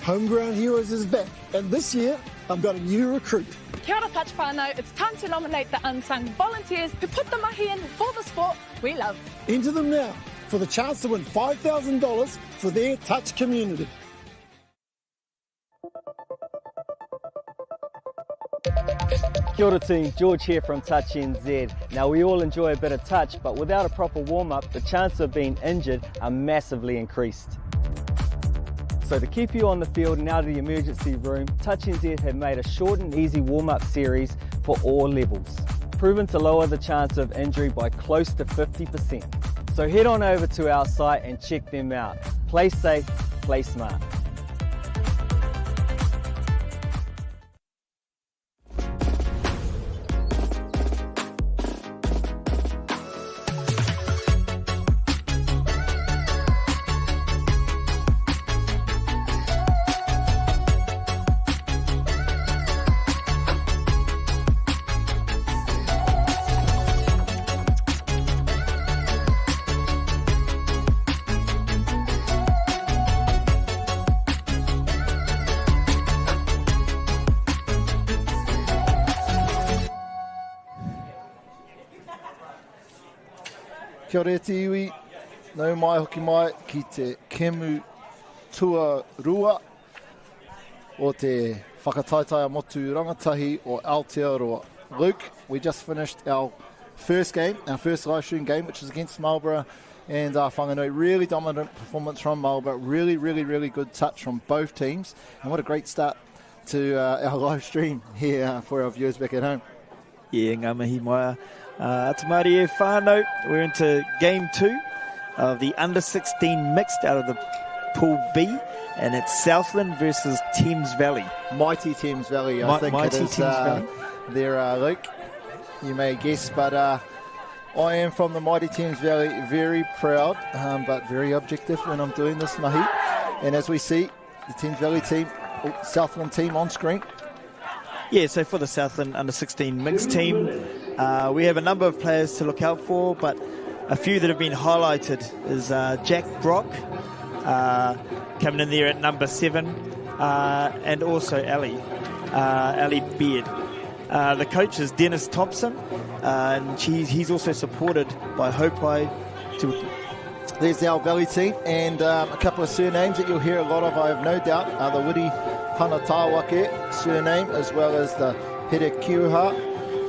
Homegrown Heroes is back, and this year I've got a new recruit. Kia ora touch whānau, it's time to nominate the unsung volunteers who put the mahi in for the sport we love. Enter them now for the chance to win $5,000 for their touch community. Kia ora team, George here from Touch NZ. Now we all enjoy a bit of touch, but without a proper warm-up, the chances of being injured are massively increased. So to keep you on the field and out of the emergency room, Touch NZ have made a short and easy warm-up series for all levels, proven to lower the chance of injury by close to 50%. So head on over to our site and check them out. Play safe, play smart. Kia ora te iwi, nau mai hoki mai ki te kemu tua rua o te whakataitaia motu rangatahi o Aotearoa. Luke, we just finished our first game, our first live stream game, which is against Marlborough and Whanganui. Really dominant performance from Marlborough, really good touch from both teams, and what a great start to our live stream here for our viewers back at home. Yeah, ngā mihi mai. Ata Māori e whānau. We're into game 2 of the under-16 mixed out of the Pool B, and it's Southland versus Thames Valley. Mighty Thames Valley, I think Mighty it is. Thames Valley. There, Luke, you may guess, but I am from the Mighty Thames Valley, very proud, but very objective when I'm doing this mahi. And as we see, the Thames Valley team, Southland team on screen. Yeah, so for the Southland under-16 mixed team, we have a number of players to look out for, but a few that have been highlighted is Jack Brock, coming in there at number 7, and also Ali Beard. The coach is Dennis Thompson, and he's also supported by Hopai. There's our Valley team, and a couple of surnames that you'll hear a lot of, I have no doubt, are the Wiri Hanatawake surname, as well as the Here Kiuha,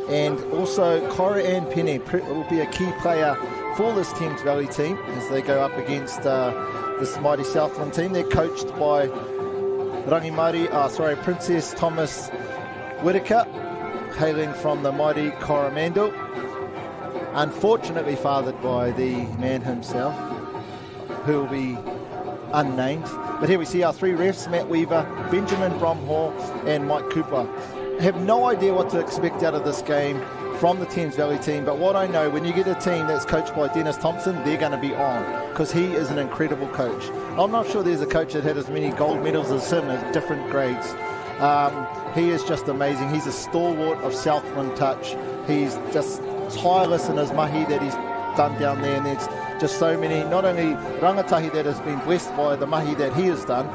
and also Cora Ann Penny will be a key player for this Thames Valley team as they go up against this mighty Southland team. They're coached by Princess Thomas Whitaker, hailing from the mighty Coromandel, unfortunately fathered by the man himself, who will be unnamed. But here we see our 3 refs, Matt Weaver, Benjamin Bromhall and Mike Cooper. I have no idea what to expect out of this game from the Thames Valley team, but what I know, when you get a team that's coached by Dennis Thompson, they're going to be on, because he is an incredible coach. I'm not sure there's a coach that had as many gold medals as him at different grades. He is just amazing. He's a stalwart of Southland touch. He's just tireless in his mahi that he's done down there, and there's just so many, not only rangatahi that has been blessed by the mahi that he has done,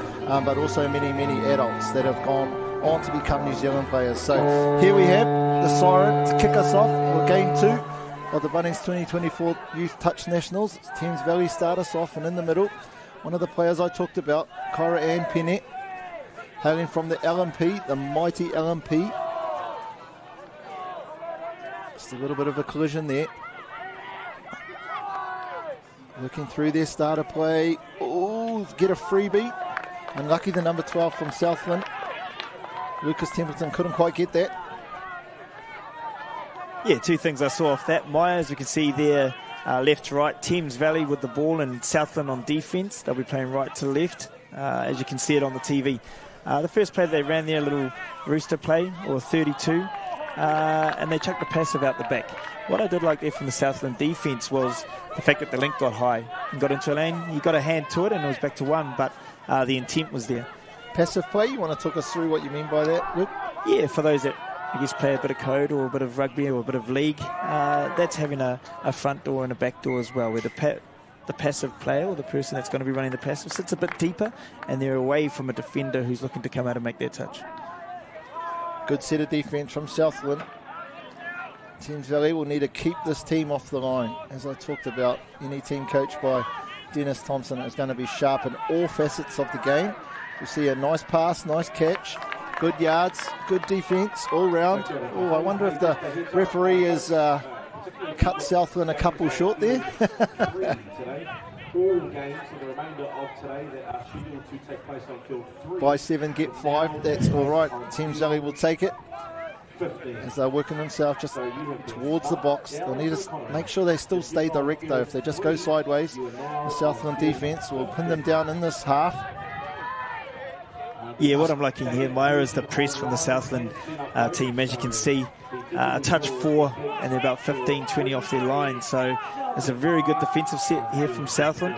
but also many adults that have gone on to become New Zealand players. So here we have the siren to kick us off for game 2 of the Bunnings 2024 Youth Touch Nationals. Thames Valley start us off, and in the middle, one of the players I talked about, Cora Ann Penny, hailing from the LMP, the mighty LMP. Just a little bit of a collision there. Looking through their starter play. Oh, get a freebie. Unlucky the number 12 from Southland. Lucas Templeton couldn't quite get that. Yeah, 2 things I saw off that. Maya, as you can see there, left to right. Thames Valley with the ball and Southland on defence. They'll be playing right to left, as you can see it on the TV. The first play they ran there, a little rooster play, or 32, and they chucked the passive out the back. What I did like there from the Southland defence was the fact that the link got high and got into a lane. He got a hand to it and it was back to 1, but the intent was there. Passive play, you want to talk us through what you mean by that, Luke? Yeah, for those that, I guess, play a bit of code or a bit of rugby or a bit of league, that's having a front door and a back door as well, where the the passive player or the person that's going to be running the passive sits a bit deeper, and they're away from a defender who's looking to come out and make their touch. Good set of defence from Southland. Thames Valley will need to keep this team off the line. As I talked about, any team coached by Dennis Thompson is going to be sharp in all facets of the game. You see a nice pass, nice catch, good yards, good defence all round. Oh, I wonder if the referee has cut Southland a couple short there. All games for the remainder of today that are scheduled to take place on field 3. Buy 7, get 5. That's all right. Thames Valley will take it. As they're working themselves just towards the box. They'll need to make sure they still stay direct, though. If they just go sideways, the Southland defence will pin them down in this half. Yeah, what I'm liking here, Maya, is the press from the Southland team. As you can see, a touch 4, and they're about 15, 20 off their line. So it's a very good defensive set here from Southland,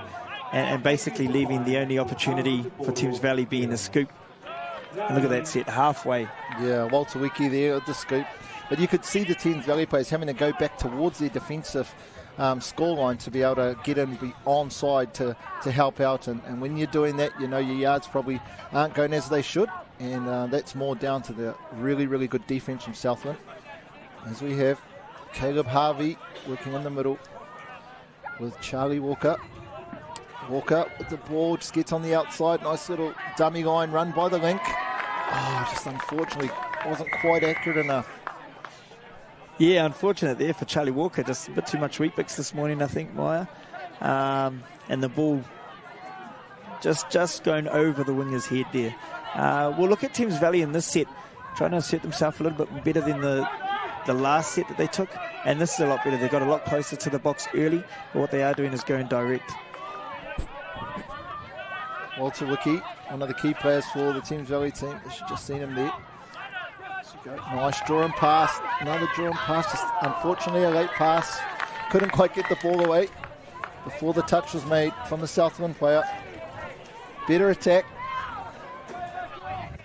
and basically leaving the only opportunity for Thames Valley being a scoop. And look at that set, halfway. Yeah, Walter Wiki there with the scoop. But you could see the Thames Valley players having to go back towards their defensive scoreline to be able to get in, be onside to help out. And when you're doing that, you know your yards probably aren't going as they should. And that's more down to the really, really good defense from Southland. As we have Caleb Harvey working in the middle with Charlie Walker. Walker with the ball, just gets on the outside. Nice little dummy line run by the link. Oh, just unfortunately wasn't quite accurate enough. Yeah, unfortunate there for Charlie Walker. Just a bit too much Weet-Bix this morning, I think, Maya. And the ball just going over the winger's head there. We'll look at Thames Valley in this set, trying to assert themselves a little bit better than the last set that they took. And this is a lot better. They got a lot closer to the box early, but what they are doing is going direct. Walter Wiki, one of the key players for the Thames Valley team. You should just seen him there. Nice drawing pass, another drawing pass, just unfortunately a late pass. Couldn't quite get the ball away before the touch was made from the Southland player. Better attack.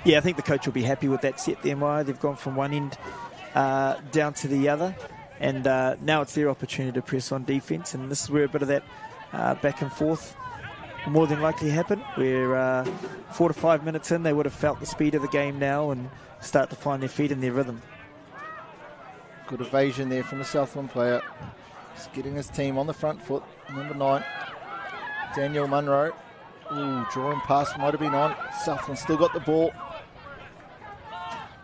Yeah, I think the coach will be happy with that set there, Maya. They've gone from one end down to the other, and now it's their opportunity to press on defence, and this is where a bit of that back and forth more than likely happen, where 4 to 5 minutes in they would have felt the speed of the game now and start to find their feet and their rhythm. Good evasion there from the Southland player. Just getting his team on the front foot. Number 9, Daniel Munro. Ooh, drawing pass might have been on. Southland still got the ball.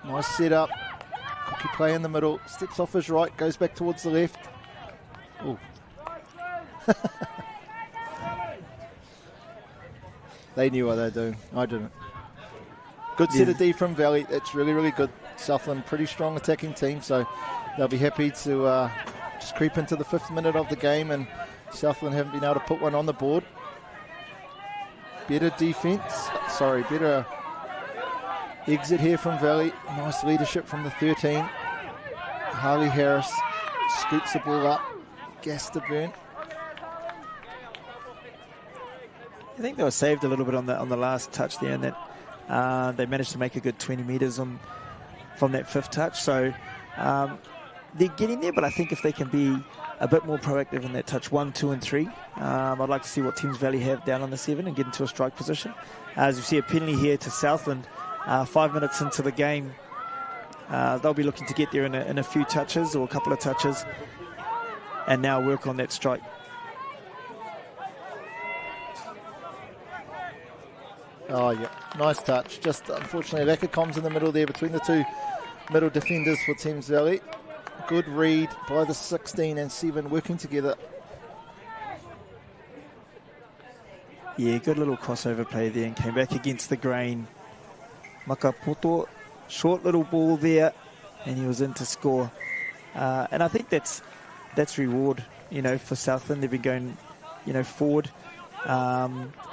Nice set up. Cookie play in the middle. Steps off his right, goes back towards the left. Ooh. They knew what they were doing. I didn't. Good set of D from Valley. That's really, really good. Southland, pretty strong attacking team, so they'll be happy to just creep into the 5th minute of the game, and Southland haven't been able to put one on the board. Better defence. Sorry, better exit here from Valley. Nice leadership from the 13. Harley Harris scoops the ball up. Gas to burn. I think they were saved a little bit on the last touch there, and that they managed to make a good 20 metres from that 5th touch. So they're getting there, but I think if they can be a bit more proactive in that touch 1, 2 and 3, I'd like to see what Thames Valley have down on the 7 and get into a strike position. As you see a penalty here to Southland, 5 minutes into the game. They'll be looking to get there in a few touches or a couple of touches and now work on that strike. Oh, yeah. Nice touch. Just, unfortunately, lack of comms in the middle there between the two middle defenders for Thames Valley. Good read by the 16 and 7 working together. Yeah, good little crossover play there and came back against the grain. Makapoto, short little ball there, and he was in to score. And I think that's reward, for Southland. They've been going, forward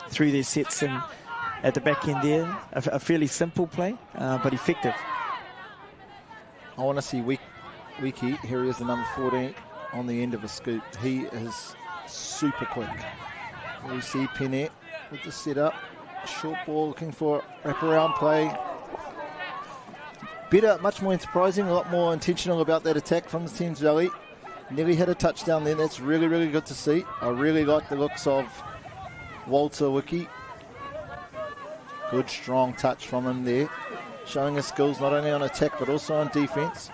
through their sets and at the back end there. A fairly simple play, but effective. I want to see Wiki. Here he is, the number 14 on the end of a scoop. He is super quick. We see Pennett with the setup. Short ball looking for wraparound play. Better, much more enterprising, a lot more intentional about that attack from the Thames Valley. Nearly had a touchdown then. That's really, really good to see. I really like the looks of Walter Wiki. Good, strong touch from him there. Showing his skills not only on attack but also on defence.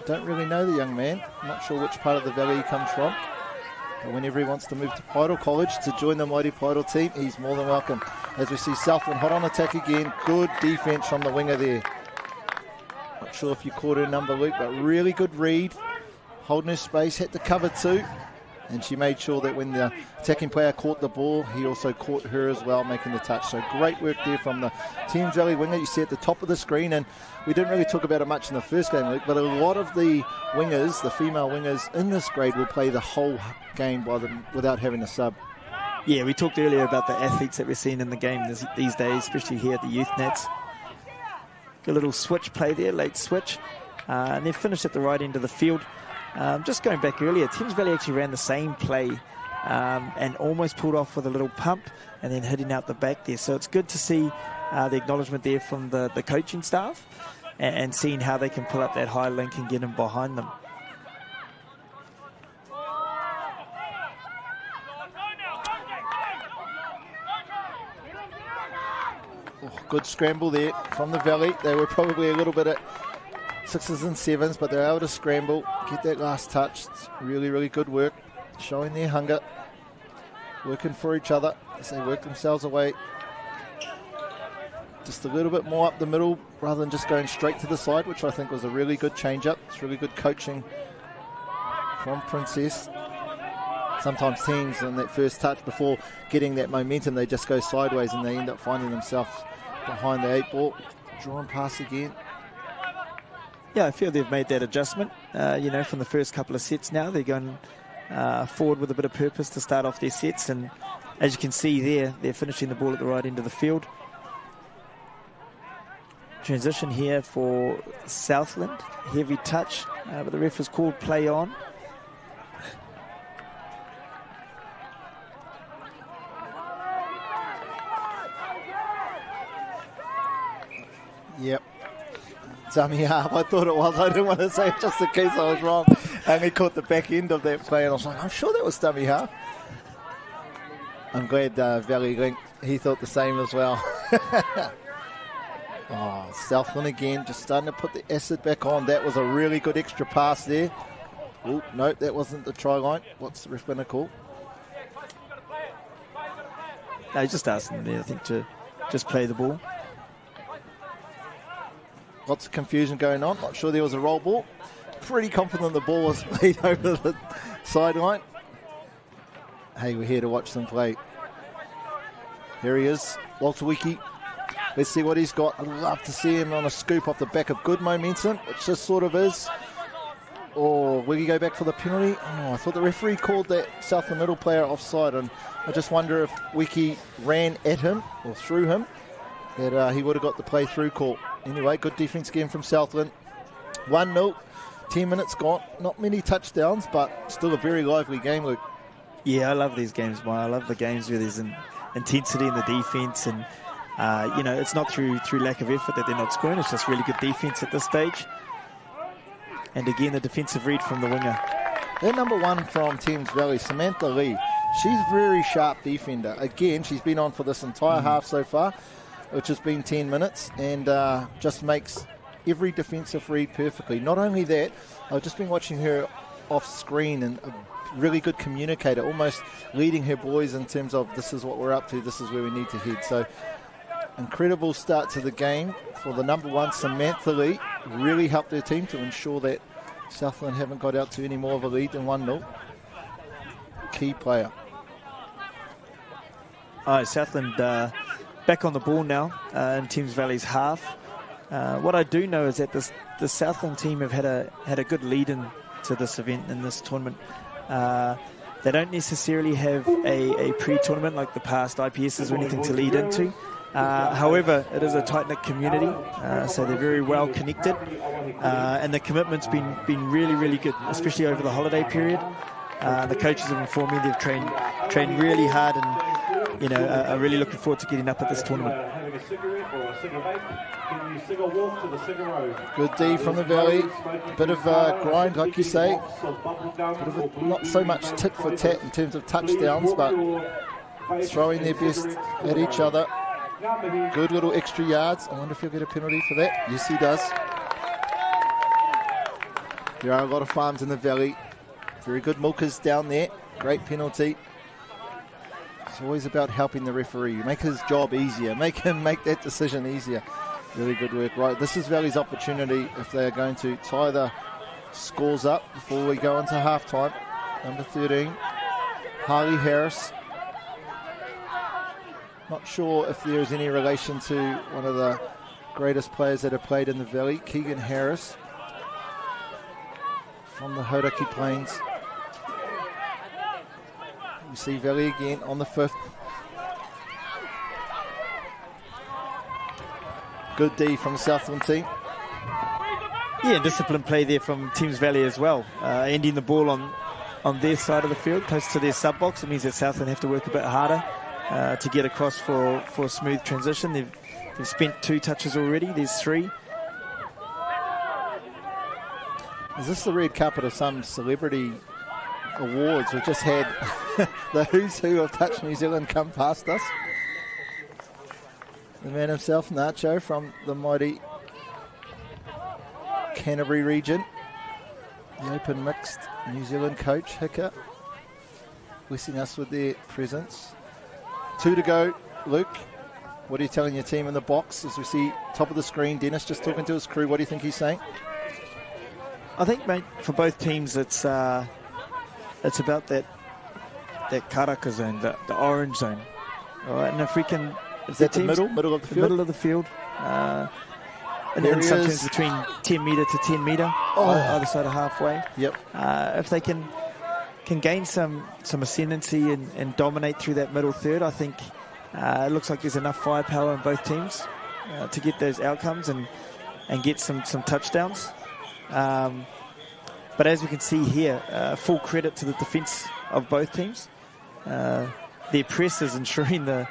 Don't really know the young man. I'm not sure which part of the valley he comes from. But whenever he wants to move to Paidal College to join the mighty Paidal team, he's more than welcome. As we see Southland hot on attack again. Good defence from the winger there. Not sure if you caught her number, Luke, but really good read. Holding her space, had to cover too. And she made sure that when the attacking player caught the ball, he also caught her as well, making the touch. So great work there from the Thames Valley winger. You see at the top of the screen, and we didn't really talk about it much in the first game, Luke, but a lot of the wingers, the female wingers in this grade, will play the whole game without having a sub. Yeah, we talked earlier about the athletes that we're seeing in the game these days, especially here at the Youth Nats. Good little switch play there, late switch. And then finished at the right end of the field. Just going back earlier, Thames Valley actually ran the same play and almost pulled off with a little pump and then hitting out the back there. So it's good to see the acknowledgement there from the coaching staff and seeing how they can pull up that high link and get them behind them. Oh, good scramble there from the Valley. They were probably a little bit at 6s and 7s, but they're able to scramble, get that last touch. It's really, really good work, showing their hunger, working for each other as they work themselves away. Just a little bit more up the middle rather than just going straight to the side, which I think was a really good change-up. It's really good coaching from Princess. Sometimes teams on that first touch, before getting that momentum, they just go sideways and they end up finding themselves behind the 8 ball. Draw and pass again. Yeah, I feel they've made that adjustment, from the first couple of sets now. They're going forward with a bit of purpose to start off their sets. And as you can see there, they're finishing the ball at the right end of the field. Transition here for Southland. Heavy touch, but the ref has called play on. Yep. Dummy half, I thought it was. I didn't want to say it just in case I was wrong. I only caught the back end of that play and I was like, I'm sure that was dummy half. I'm glad Valley Link, he thought the same as well. Oh, Southland again, just starting to put the acid back on. That was a really good extra pass there. Oh, no, that wasn't the try line. What's the ref going to call? No, he's just asking them, I think, to just play the ball. Lots of confusion going on. Not sure there was a roll ball. Pretty confident the ball was played over the sideline. Hey, we're here to watch them play. Here he is, Walter Wiki. Let's see what he's got. I'd love to see him on a scoop off the back of good momentum, which this sort of is. Or will he go back for the penalty? Oh, I thought the referee called that Southland middle player offside, and I just wonder if Wiki ran at him or through him, that he would have got the play through call. Anyway, good defence again from Southland. 1-0, 10 minutes gone. Not many touchdowns, but still a very lively game, Luke. Yeah, I love these games, Mike. I love the games where there's an intensity in the defence, and it's not through lack of effort that they're not scoring. It's just really good defence at this stage. And again, the defensive read from the winger. Their number 1 from Thames Valley, Samantha Lee. She's a very sharp defender. Again, she's been on for this entire half so far, which has been 10 minutes, and just makes every defensive read perfectly. Not only that, I've just been watching her off screen, and a really good communicator, almost leading her boys in terms of this is what we're up to, this is where we need to head. So incredible start to the game for the number 1, Samantha Lee. Really helped their team to ensure that Southland haven't got out to any more of a lead than 1-0. Key player. All right, Southland back on the ball now in Thames Valley's half. What I do know is that the Southland team have had a good lead into this event, in this tournament. They don't necessarily have a pre-tournament like the past IPSs or anything to lead into. However, it is a tight-knit community, so they're very well connected, and the commitment's been really, really good, especially over the holiday period. The coaches have informed me they've trained really hard, are really looking forward to getting up at this tournament. Having a cigarette or a cigarette, can you cigar walk to the cigar road? Good D from the Valley. Bit of grind, like you say. Not so much tit for tat in terms of touchdowns, but throwing their best at each other. Good little extra yards. I wonder if he'll get a penalty for that. Yes, he does. There are a lot of farms in the Valley. Very good milkers down there. Great penalty. It's always about helping the referee. Make his job easier. Make him make that decision easier. Really good work. Right, this is Valley's opportunity if they are going to tie the scores up before we go into halftime. Number 13, Harley Harris. Not sure if there is any relation to one of the greatest players that have played in the Valley, Keegan Harris, from the Hauraki Plains. We see Valley again on the 5th. Good D from the Southland team. Yeah, disciplined play there from Thames Valley as well. Ending the ball on their side of the field, close to their sub box. It means that Southland have to work a bit harder to get across for a smooth transition. They've spent 2 touches already. There's 3. Is this the red carpet of some celebrity awards? We've just had the who's who of Touch New Zealand come past us. The man himself, Nacho, from the mighty Canterbury region. The Open Mixed New Zealand coach, Hika, blessing us with their presence. 2 to go, Luke. What are you telling your team in the box as we see top of the screen, Dennis just talking to his crew? What do you think he's saying? I think, mate, for both teams, it's about that karaka zone, the orange zone. All right, and if we can... Is that the middle of the field? Middle of the field. And then sometimes between 10 metre to 10 metre, either side of halfway. Yep. If they can gain some ascendancy and dominate through that middle third, I think it looks like there's enough firepower in both teams to get those outcomes and get some touchdowns. But as we can see here, full credit to the defence of both teams. Their press is ensuring the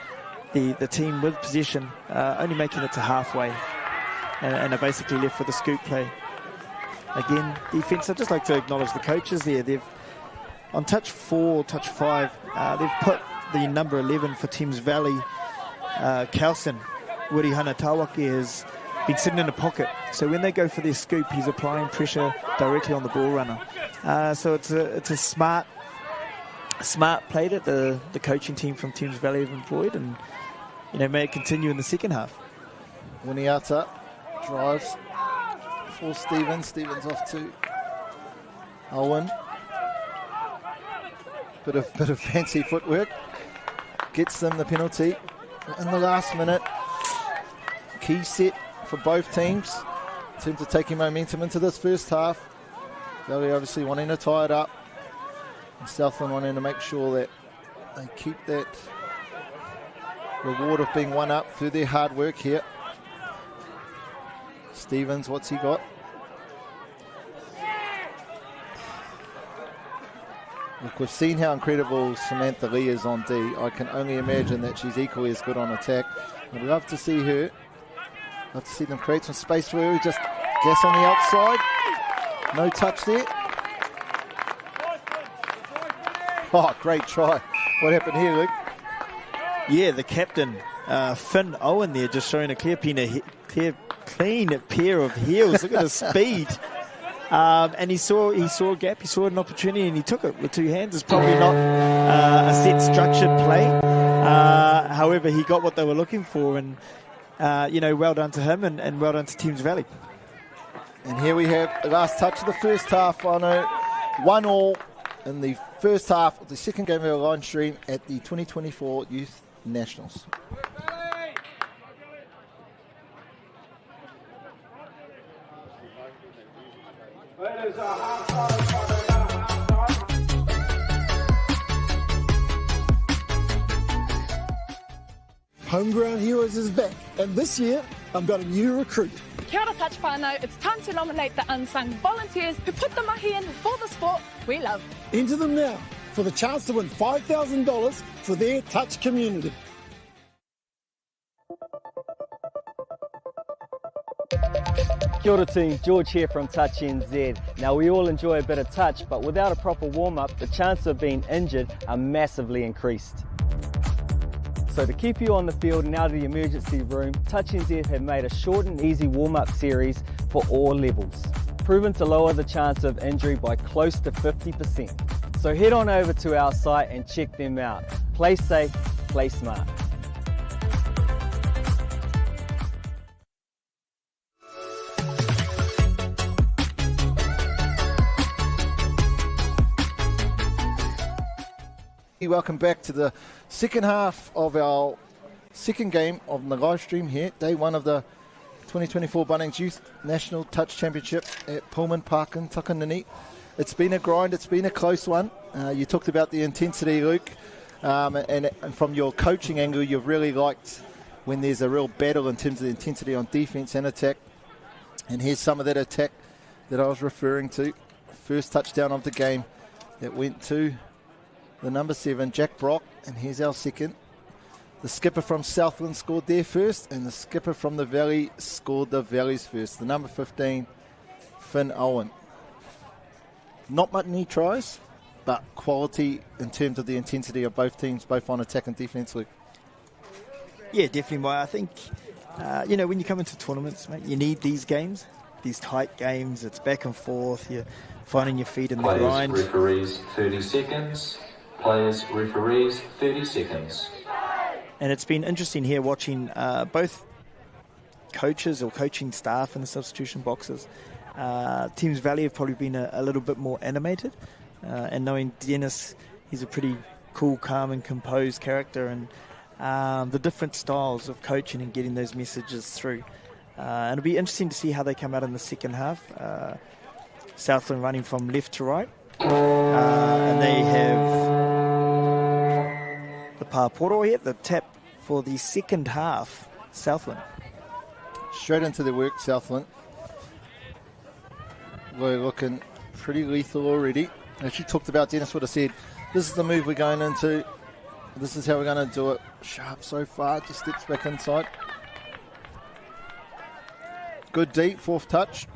team with possession only making it to halfway and are basically left with a scoop play. Again, defence, I'd just like to acknowledge the coaches there. They've, on touch 4, touch 5, they've put the number 11 for Thames Valley, Kelson, Wirihana Tawaki, has been sitting in a pocket. So when they go for their scoop, he's applying pressure directly on the ball runner. So it's a smart play that the coaching team from Thames Valley have employed, and may it continue in the second half. Winiata drives for Stevens. Stevens off to Owen. Bit of fancy footwork. Gets them the penalty in the last minute. Key set for both teams in terms of taking momentum into this first half. Valley obviously wanting to tie it up, and Southland wanting to make sure that they keep that reward of being one up through their hard work here. Stevens, what's he got? Look, we've seen how incredible Samantha Lee is on D. I can only imagine that she's equally as good on attack. I'd love to see her. Love to see them create some space for her. Just gas on the outside. No touch there. Oh, great try. What happened here, Luke? Yeah, the captain, Finn Owen there, just showing a clean pair of heels. Look at the speed. And he saw a gap, he saw an opportunity, and he took it with 2 hands. It's probably not a set structured play. However, he got what they were looking for, and well done to him, and well done to Thames Valley. And here we have the last touch of the first half. I know 1-1 in the first half of the second game of our live stream at the 2024 Youth Nationals. Homegrown Heroes is back, and this year I've got a new recruit. Kia ora touch whānau, it's time to nominate the unsung volunteers who put the mahi in for the sport we love. Enter them now for the chance to win $5,000 for their touch community. Kia ora team, George here from Touch NZ. Now we all enjoy a bit of touch, but without a proper warm-up, the chances of being injured are massively increased. So to keep you on the field and out of the emergency room, Touch NZ have made a short and easy warm-up series for all levels, proven to lower the chance of injury by close to 50%. So head on over to our site and check them out. Play safe, play smart. Welcome back to the second half of our second game of the live stream here, day one of the 2024 Bunnings Youth National Touch Championship at Pullman Park in Takanini. It's been a grind, it's been a close one. You talked about the intensity, Luke, and from your coaching angle, you've really liked when there's a real battle in terms of the intensity on defence and attack. And here's some of that attack that I was referring to. First touchdown of the game that went to the number 7, Jack Brock, and here's our second. The skipper from Southland scored their first, and the skipper from the Valley scored the Valley's first. The number 15, Finn Owen. Not many tries, but quality in terms of the intensity of both teams, both on attack and defence, Luke. Yeah, definitely, Mike. I think, when you come into tournaments, mate, you need these games, these tight games. It's back and forth. You're finding your feet in the grind. Players, referees, 30 seconds. Players, referees, 30 seconds. And it's been interesting here watching both coaches or coaching staff in the substitution boxes. Thames Valley have probably been a little bit more animated. And knowing Dennis, he's a pretty cool, calm and composed character. And the different styles of coaching and getting those messages through. And it'll be interesting to see how they come out in the second half. Southland running from left to right. And they have the Pāporo here, the tap for the second half, Southland. Straight into the work, Southland. We're looking pretty lethal already. As you talked about, Dennis would have said, this is the move we're going into. This is how we're going to do it. Sharp so far, just steps back inside. Good deep, fourth touch.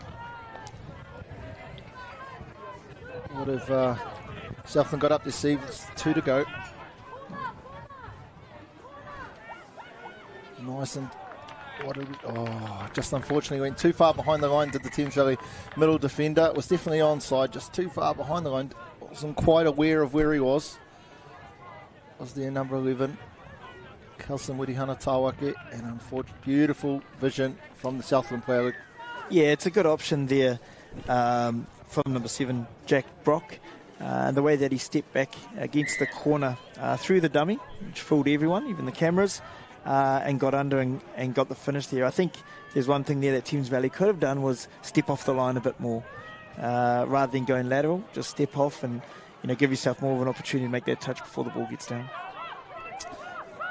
Would have Southland got up to see 2 to go. Nice and just unfortunately went too far behind the line, did the Thames Valley middle defender. It was definitely onside, just too far behind the line. Wasn't quite aware of where he was. Was there number 11, Kelson Wirihana Tawake, and unfortunately beautiful vision from the Southland player. Yeah, it's a good option there from number 7, Jack Brock. And the way that he stepped back against the corner through the dummy, which fooled everyone, even the cameras, and got under and got the finish there. I think there's one thing there that Thames Valley could have done was step off the line a bit more. Rather than going lateral, just step off and give yourself more of an opportunity to make that touch before the ball gets down.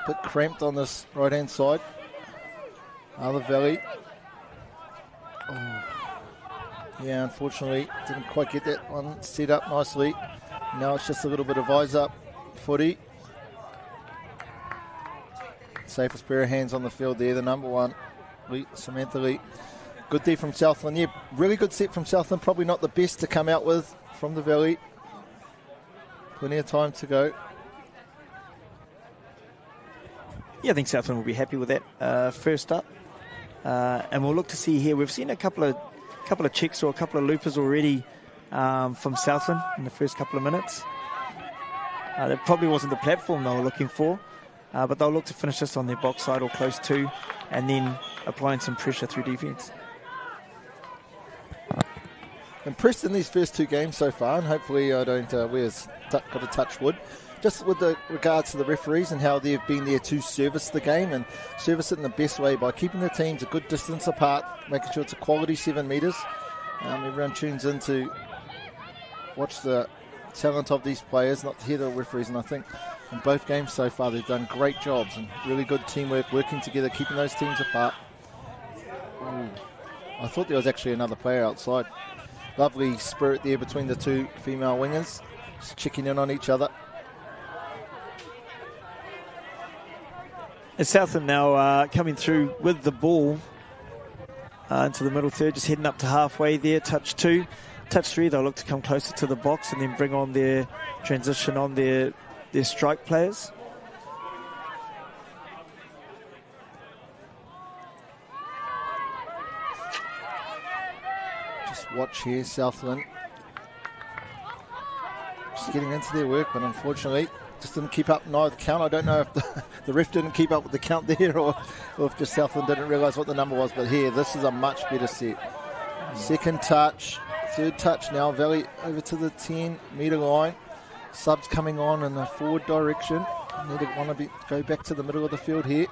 Bit cramped on this right-hand side. Other Valley. Yeah, unfortunately, didn't quite get that one set up nicely. Now it's just a little bit of eyes up footy. Safest pair of hands on the field there, the number 1, Samantha Lee. Good there from Southland. Yeah, really good set from Southland. Probably not the best to come out with from the Valley. Plenty of time to go. Yeah, I think Southland will be happy with that first up. And we'll look to see here. We've seen a couple of checks or a couple of loopers already from Southland in the first couple of minutes. That probably wasn't the platform they were looking for, but they'll look to finish this on their box side or close to, and then applying some pressure through defence. Impressed in these first 2 games so far, and hopefully I don't got to touch wood. Just with regards to the referees and how they've been there to service the game and service it in the best way by keeping the teams a good distance apart, making sure it's a quality 7 metres. Everyone tunes in to watch the talent of these players, not to hear the referees. And I think in both games so far they've done great jobs and really good teamwork, working together, keeping those teams apart. Ooh, I thought there was actually another player outside. Lovely spirit there between the 2 female wingers. Just checking in on each other. And Southland now coming through with the ball into the middle third, just heading up to halfway there. Touch 2. Touch 3, they'll look to come closer to the box and then bring on their transition on their strike players. Just watch here, Southland. Just getting into their work, but unfortunately just didn't keep up the count. I don't know if the ref didn't keep up with the count there or if just Southland didn't realise what the number was. But here, this is a much better set. Second touch, third touch now. Valley over to the 10-metre line. Subs coming on in the forward direction. Need to want to go back to the middle of the field here.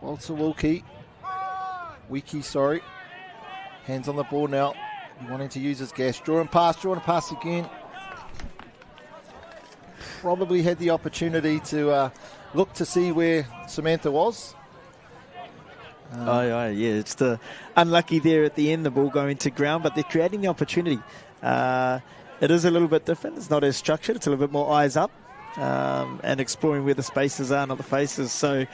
Walter Wilkie. Hands on the ball now. Wanting to use his gas. Drawing pass again. Probably had the opportunity to look to see where Samantha was. Yeah, it's the unlucky there at the end, the ball going to ground, but they're creating the opportunity. It is a little bit different. It's not as structured. It's a little bit more eyes up and exploring where the spaces are, not the faces. So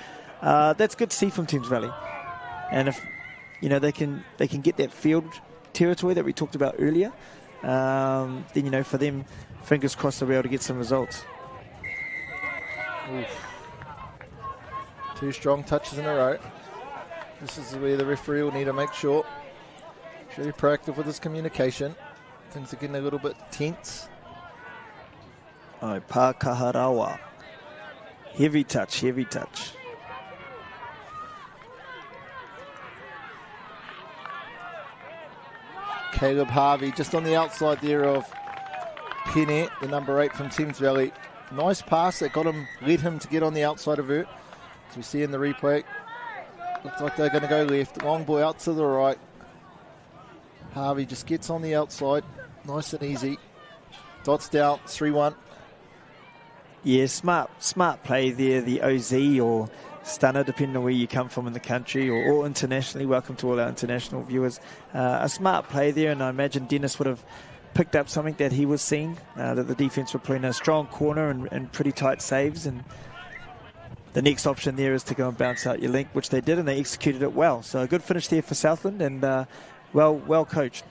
that's good to see from Thames Valley. And if they can get that field territory that we talked about earlier, then for them, fingers crossed they'll be able to get some results. Oof. 2 strong touches in a row. This is where the referee will need to make sure. Very proactive with his communication. Things are getting a little bit tense. Pākaharawa. Heavy touch. Caleb Harvey just on the outside there of Pene, the number 8 from Thames Valley. Nice pass that led him to get on the outside of her. As we see in the replay, looks like they're going to go left. Long ball out to the right. Harvey just gets on the outside. Nice and easy. Dots down, 3-1. Yeah, smart play there, the OZ or stunner, depending on where you come from in the country or internationally. Welcome to all our international viewers. A smart play there, and I imagine Dennis would have picked up something that he was seeing, that the defence were playing a strong corner and pretty tight saves, and the next option there is to go and bounce out your link, which they did, and they executed it well. So a good finish there for Southland, and well coached.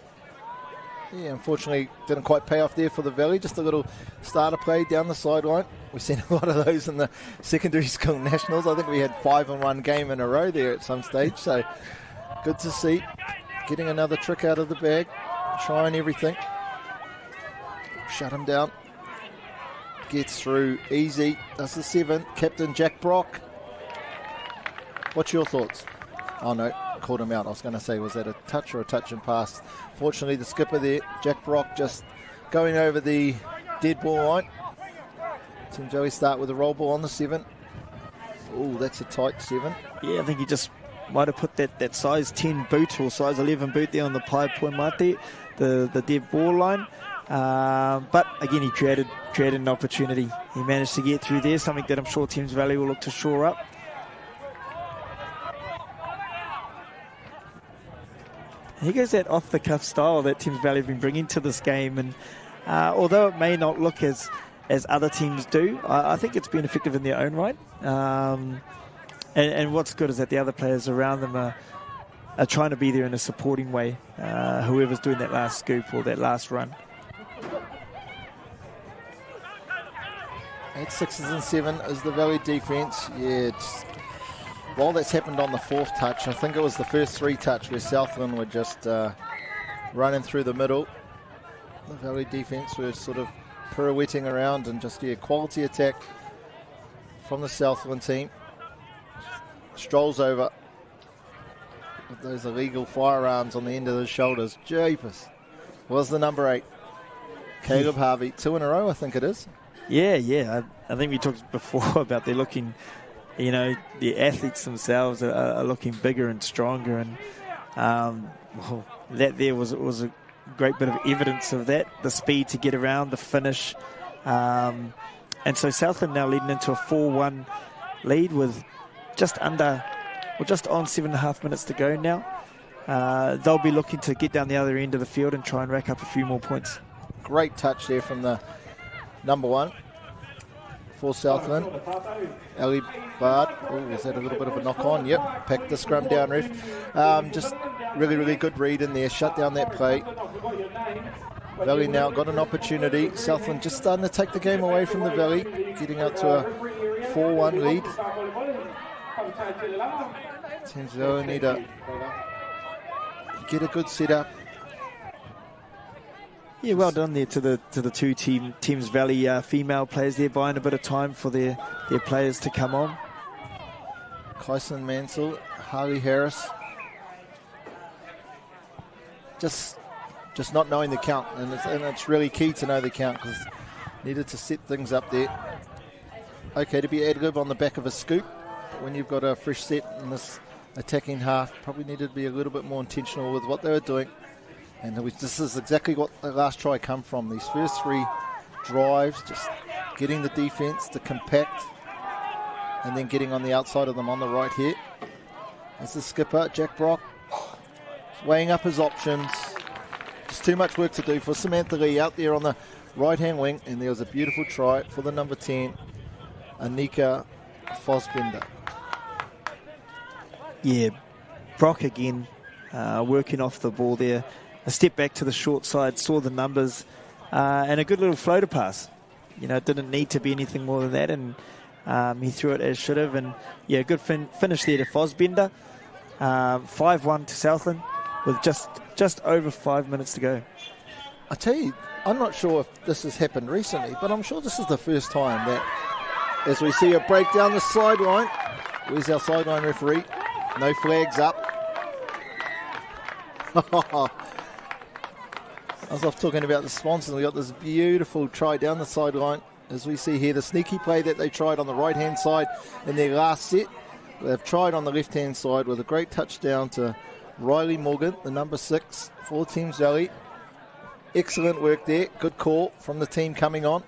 Yeah, unfortunately didn't quite pay off there for the Valley. Just a little starter play down the sideline. We've seen a lot of those in the secondary school nationals. I think we had 5 in one game in a row there at some stage. So good to see. Getting another trick out of the bag. Trying everything. Shut him down. Gets through easy. Does the 7. Captain Jack Brock. What's your thoughts? Oh no, called him out. I was going to say, was that a touch or a touch and pass? Fortunately, the skipper there, Jack Brock, just going over the dead ball line. Thames Valley start with a roll ball on the 7. Oh, that's a tight 7. Yeah, I think he just might have put that size 10 boot or size 11 boot there on the Pai Puemate, the dead ball line. But again, he created an opportunity. He managed to get through there, something that I'm sure Thames Valley will look to shore up. He goes that off-the-cuff style that Thames Valley have been bringing to this game, and although it may not look as other teams do, I think it's been effective in their own right. And what's good is that the other players around them are trying to be there in a supporting way, whoever's doing that last scoop or that last run. 8 6s and 7 is the Valley defence. Yeah, while that's happened on the 4th touch, I think it was the first 3 touch where Southland were just running through the middle. The Valley defence were sort of pirouetting around and just, quality attack from the Southland team. Strolls over with those illegal firearms on the end of his shoulders. Jeepers. Was the number 8. Caleb Harvey. 2 in a row, I think it is. Yeah. I think we talked before about they're looking, the athletes themselves are looking bigger and stronger, and that there was a great bit of evidence of that, the speed to get around, the finish. And so Southland now leading into a 4-1 lead with just on 7.5 minutes to go now. They'll be looking to get down the other end of the field and try and rack up a few more points. great touch there from the number 1 for Southland. Ali Bard. Oh, was that a little bit of a knock on? Yep, packed the scrum down, ref. Just really, really good read in there. Shut down that play. Valley now got an opportunity. Southland just starting to take the game away from the Valley, getting up to a 4-1 lead. Thames Valley need to get a good setup. Yeah, well done there to the two Thames Valley female players there, buying a bit of time for their players to come on. Kyson Mansell, Harley Harris. Just not knowing the count, and it's really key to know the count because needed to set things up there. Okay, to be ad-lib on the back of a scoop, but when you've got a fresh set in this attacking half, probably needed to be a little bit more intentional with what they were doing. And this is exactly what the last try come from. These first 3 drives, just getting the defence to compact and then getting on the outside of them on the right here. As the skipper, Jack Brock, weighing up his options. Just too much work to do for Samantha Lee out there on the right-hand wing. And there was a beautiful try for the number 10, Anika Fosbender. Yeah, Brock again working off the ball there. A step back to the short side, saw the numbers, and a good little floater pass. You know, it didn't need to be anything more than that, and he threw it as should have. And yeah, good finish there to Fosbender. 5-1 to Southland with just over 5 minutes to go. I tell you, I'm not sure if this has happened recently, but I'm sure this is the first time that, as we see a break down the sideline, where's our sideline referee? No flags up. I was off talking about the sponsors. We got this beautiful try down the sideline. As we see here, the sneaky play that they tried on the right-hand side in their last set. They've tried on the left-hand side with a great touchdown to Riley Morgan, the number 6 for Thames Valley. Excellent work there. Good call from the team coming on.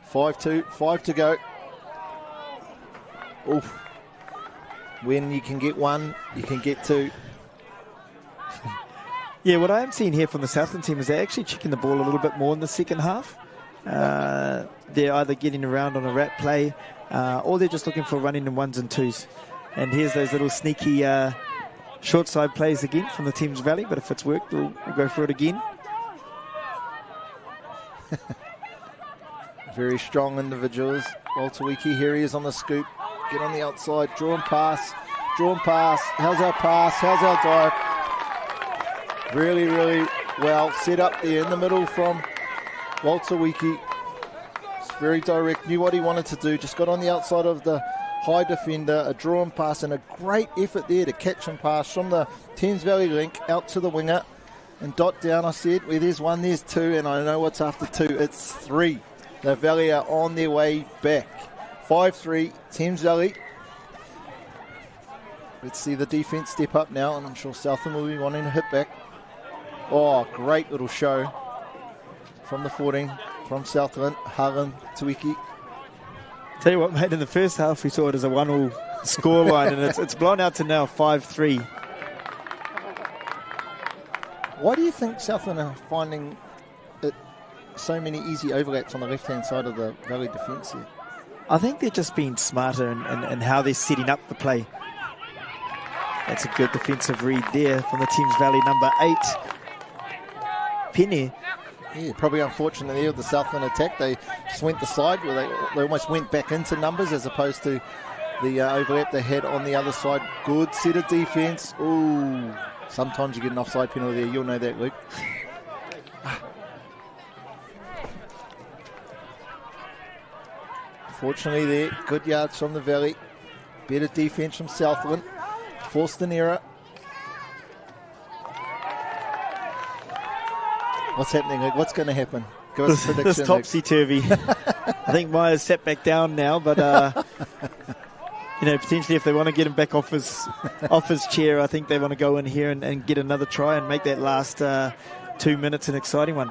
5 to go. Oof. When you can get 1, you can get 2. Yeah, what I am seeing here from the Southland team is they're actually checking the ball a little bit more in the second half. They're either getting around on a wrap play or they're just looking for running in 1s and 2s. And here's those little sneaky short side plays again from the Thames Valley, but if it's worked, we'll go for it again. Very strong individuals. Walter Wiki, here he is on the scoop. Get on the outside, draw and pass. How's our pass? How's our drive? Really, really well set up there in the middle from Walter Wiki. It's very direct, knew what he wanted to do, just got on the outside of the high defender, a draw and pass, and a great effort there to catch and pass from the Thames Valley link out to the winger. And dot down, I said, where there's 1, there's 2, and I know what's after 2, it's 3. The Valley are on their way back. 5-3, Thames Valley. Let's see the defence step up now, and I'm sure Southland will be wanting to hit back. Oh, great little show from the 14, from Southland, Harlan Tuiki. Tell you what, mate, in the first half we saw it as a 1-1 scoreline, and it's blown out to now 5-3. Why do you think Southland are finding it so many easy overlaps on the left-hand side of the Valley defence here? I think they're just being smarter in how they're setting up the play. That's a good defensive read there from the Thames Valley number 8. Penny. Yeah, probably unfortunate there with the Southland attack. They just went the side where they almost went back into numbers as opposed to the overlap they had on the other side. Good set of defence. Ooh, sometimes you get an offside penalty there. You'll know that, Luke. Fortunately there, good yards from the Valley. Better defence from Southland. Forced an error. What's happening, Luke? What's going to happen? Give us a prediction. This topsy-turvy. I think Maya's sat back down now, but potentially if they want to get him back off his chair, I think they want to go in here and get another try and make that last 2 minutes an exciting one.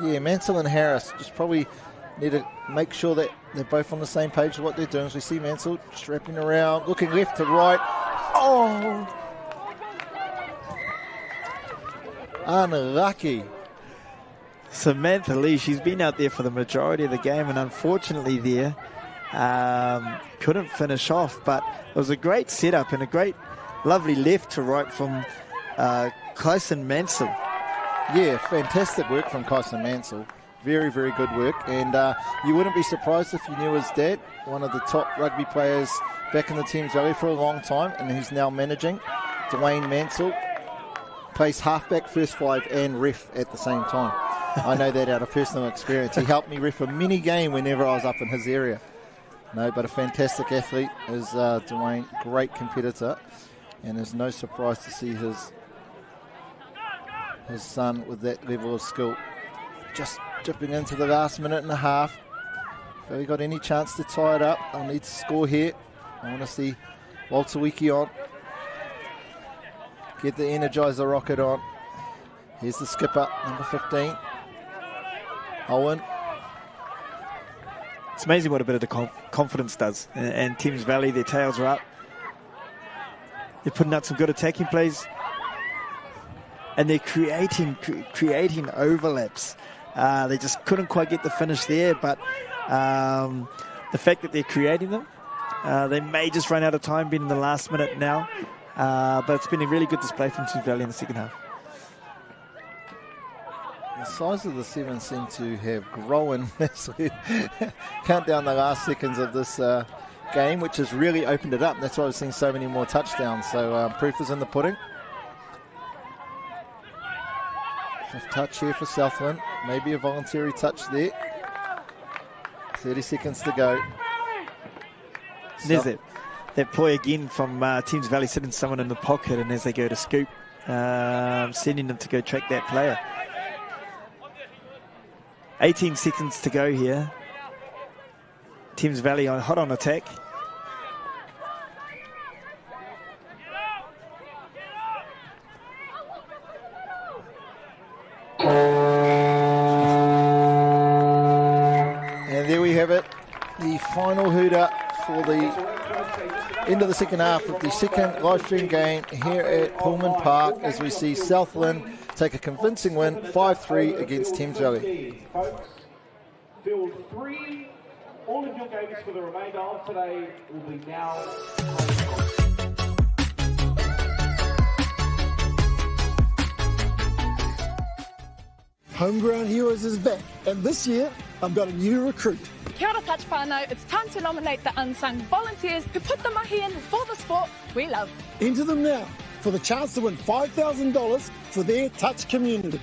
Yeah, Mansell and Harris just probably need to make sure that they're both on the same page with what they're doing. As we see Mansell just wrapping around, looking left to right. Oh! Unlucky. Samantha Lee, she's been out there for the majority of the game, and unfortunately there, couldn't finish off. But it was a great setup and a great, lovely left to right from Kyson Mansell. Yeah, fantastic work from Kyson Mansell. Very, very good work. And you wouldn't be surprised if you knew his dad, one of the top rugby players back in the Thames Valley for a long time, and he's now managing. Dwayne Mansell plays halfback, first five, and ref at the same time. I know that out of personal experience. He helped me ref a mini game whenever I was up in his area. No, but a fantastic athlete is Dwayne. Great competitor, and there's no surprise to see his son with that level of skill. Just dipping into the last minute and a half. Have we got any chance to tie it up? I'll need to score here. I want to see Walter Wiki on. Get the Energizer rocket on. Here's the skipper, number 15. Owen. It's amazing what a bit of the confidence does. And Thames Valley, their tails are up. They're putting out some good attacking plays. And they're creating overlaps. They just couldn't quite get the finish there, but the fact that they're creating them, they may just run out of time being in the last minute now. But it's been a really good display from Thames Valley in the second half. The size of the seven seem to have grown as we count down the last seconds of this game, which has really opened it up. That's why we've seen so many more touchdowns. So proof is in the pudding. Fifth touch here for Southland. Maybe a voluntary touch there. 30 seconds to go. There's that ploy again from Thames Valley, sitting someone in the pocket, and as they go to scoop, sending them to go track that player. 18 seconds to go here. Thames Valley hot on attack. And there we have it. The final hooter for the end of the second half of the second live stream game here at Pullman Park, as we see Southland take a convincing win, 5-3 against Thames Valley. Folks, field 3, all of your games for the remainder of today will be now. Homegrown Heroes is back, and this year I've got a new recruit. Kia ora touch whānau, it's time to nominate the unsung volunteers who put the mahi in for the sport we love. Enter them now for the chance to win $5,000 for their touch community.